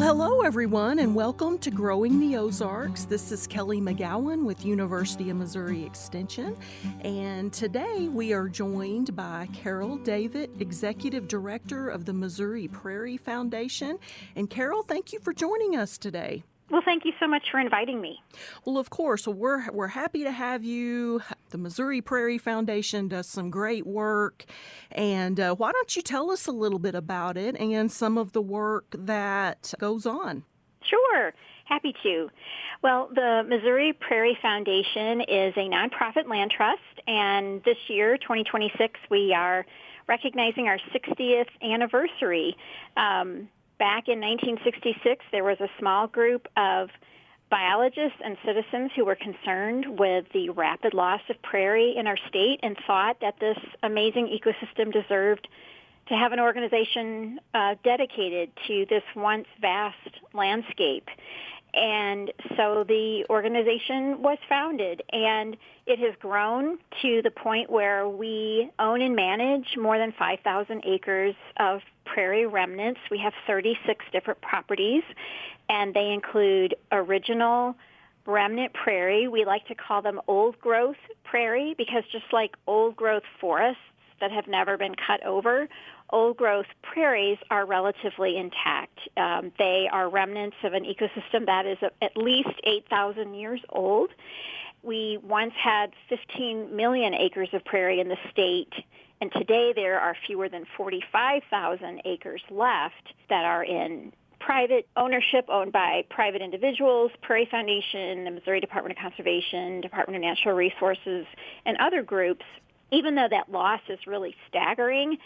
Hello, everyone, and welcome to Growing the Ozarks. This is Kelly McGowan with University of Missouri Extension, and today we are joined by Carol Davit, Executive Director of the Missouri Prairie Foundation. And Carol, thank you for joining us today. Well, thank you so much for inviting me. Well, of course, we're happy to have you. The Missouri Prairie Foundation does some great work, and why don't you tell us a little bit about it and some of the work that goes on? Sure, happy to. Well, the Missouri Prairie Foundation is a nonprofit land trust, and this year, 2026, we are recognizing our 60th anniversary. Back in 1966, there was a small group of biologists and citizens who were concerned with the rapid loss of prairie in our state and thought that this amazing ecosystem deserved to have an organization dedicated to this once vast landscape. And so the organization was founded, and it has grown to the point where we own and manage more than 5,000 acres of prairie remnants. We have 36 different properties, and they include original remnant prairie. We like to call them old-growth prairie because just like old-growth forests that have never been cut over, old-growth prairies are relatively intact. They are remnants of an ecosystem that is at least 8,000 years old. We once had 15 million acres of prairie in the state, and today there are fewer than 45,000 acres left that are in private ownership, owned by private individuals, Prairie Foundation, the Missouri Department of Conservation, Department of Natural Resources, and other groups. Even though that loss is really staggering,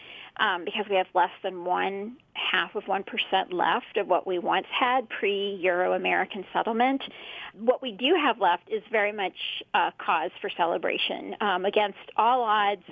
because we have less than 0.5% left of what we once had pre-Euro-American settlement, what we do have left is very much a cause for celebration. Against all odds,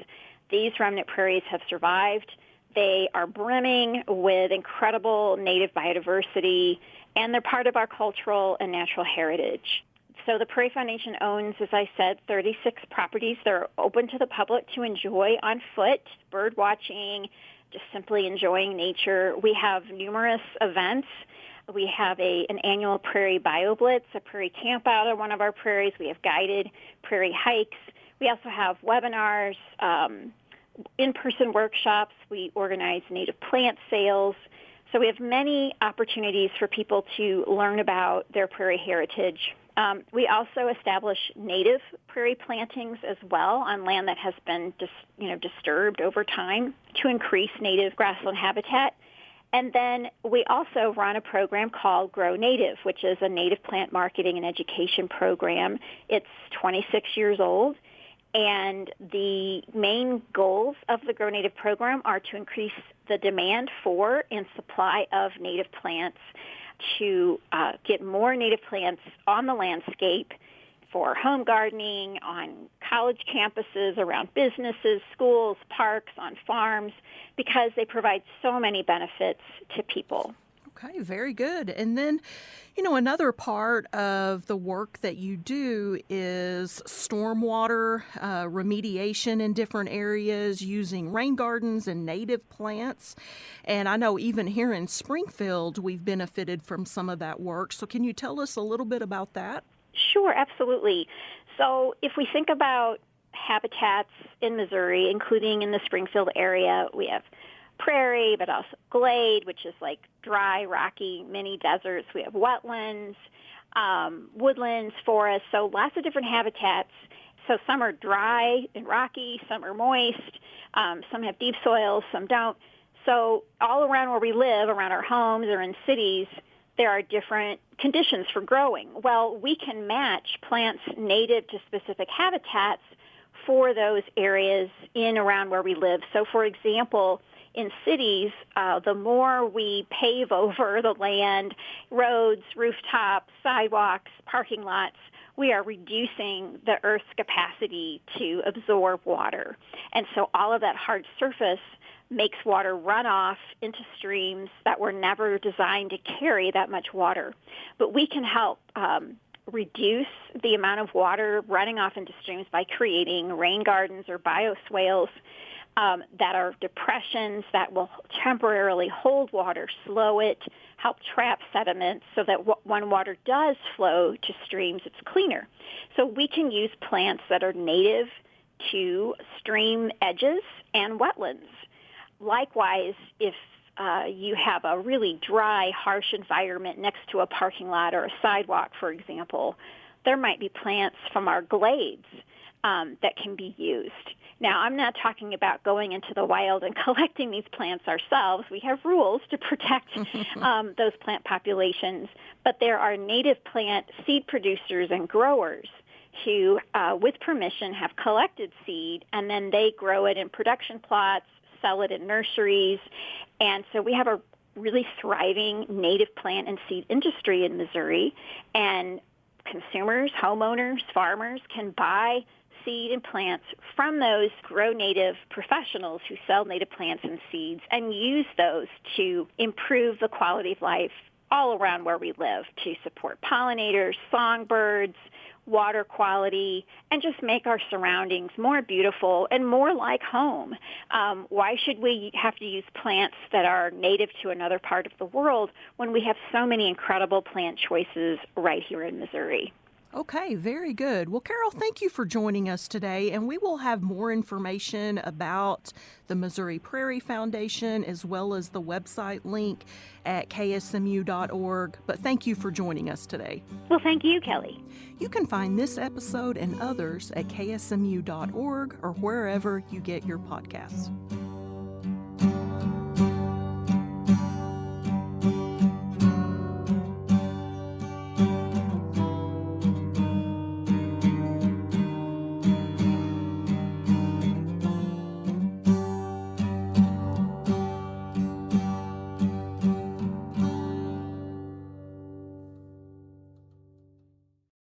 these remnant prairies have survived. They are brimming with incredible native biodiversity, and they're part of our cultural and natural heritage. So the Prairie Foundation owns, as I said, 36 properties. They're open to the public to enjoy on foot, bird watching, just simply enjoying nature. We have numerous events. We have an annual Prairie BioBlitz, a prairie camp out on one of our prairies. We have guided prairie hikes. We also have webinars, in-person workshops. We organize native plant sales. So we have many opportunities for people to learn about their prairie heritage. We also establish native prairie plantings as well on land that has been disturbed over time to increase native grassland habitat. And then we also run a program called Grow Native, which is a native plant marketing and education program. It's 26 years old. And the main goals of the Grow Native program are to increase the demand for and supply of native plants, to get more native plants on the landscape for home gardening, on college campuses, around businesses, schools, parks, on farms, because they provide so many benefits to people. Okay, very good. And then, another part of the work that you do is stormwater remediation in different areas using rain gardens and native plants. And I know even here in Springfield, we've benefited from some of that work. So can you tell us a little bit about that? Sure, absolutely. So if we think about habitats in Missouri, including in the Springfield area, we have prairie, but also glade, which is like dry, rocky, mini deserts. We have wetlands, woodlands, forests, so lots of different habitats. So some are dry and rocky, some are moist, some have deep soils, some don't. So all around where we live, around our homes or in cities, there are different conditions for growing. Well, we can match plants native to specific habitats for those areas in around where we live. So for example, in cities, the more we pave over the land, roads, rooftops, sidewalks, parking lots, we are reducing the Earth's capacity to absorb water. And so all of that hard surface makes water run off into streams that were never designed to carry that much water. But we can help reduce the amount of water running off into streams by creating rain gardens or bioswales. that are depressions that will temporarily hold water, slow it, help trap sediments so that when water does flow to streams, it's cleaner. So we can use plants that are native to stream edges and wetlands. Likewise, if you have a really dry, harsh environment next to a parking lot or a sidewalk, for example, there might be plants from our glades that can be used. Now, I'm not talking about going into the wild and collecting these plants ourselves. We have rules to protect those plant populations, but there are native plant seed producers and growers who, with permission, have collected seed, and then they grow it in production plots, sell it in nurseries, and so we have a really thriving native plant and seed industry in Missouri, and consumers, homeowners, farmers can buy seed and plants from those grow native professionals who sell native plants and seeds and use those to improve the quality of life all around where we live, to support pollinators, songbirds, water quality, and just make our surroundings more beautiful and more like home. Why should we have to use plants that are native to another part of the world when we have so many incredible plant choices right here in Missouri? Okay, very good. Well, Carol, thank you for joining us today, and we will have more information about the Missouri Prairie Foundation as well as the website link at ksmu.org. But thank you for joining us today. Well, thank you, Kelly. You can find this episode and others at ksmu.org or wherever you get your podcasts.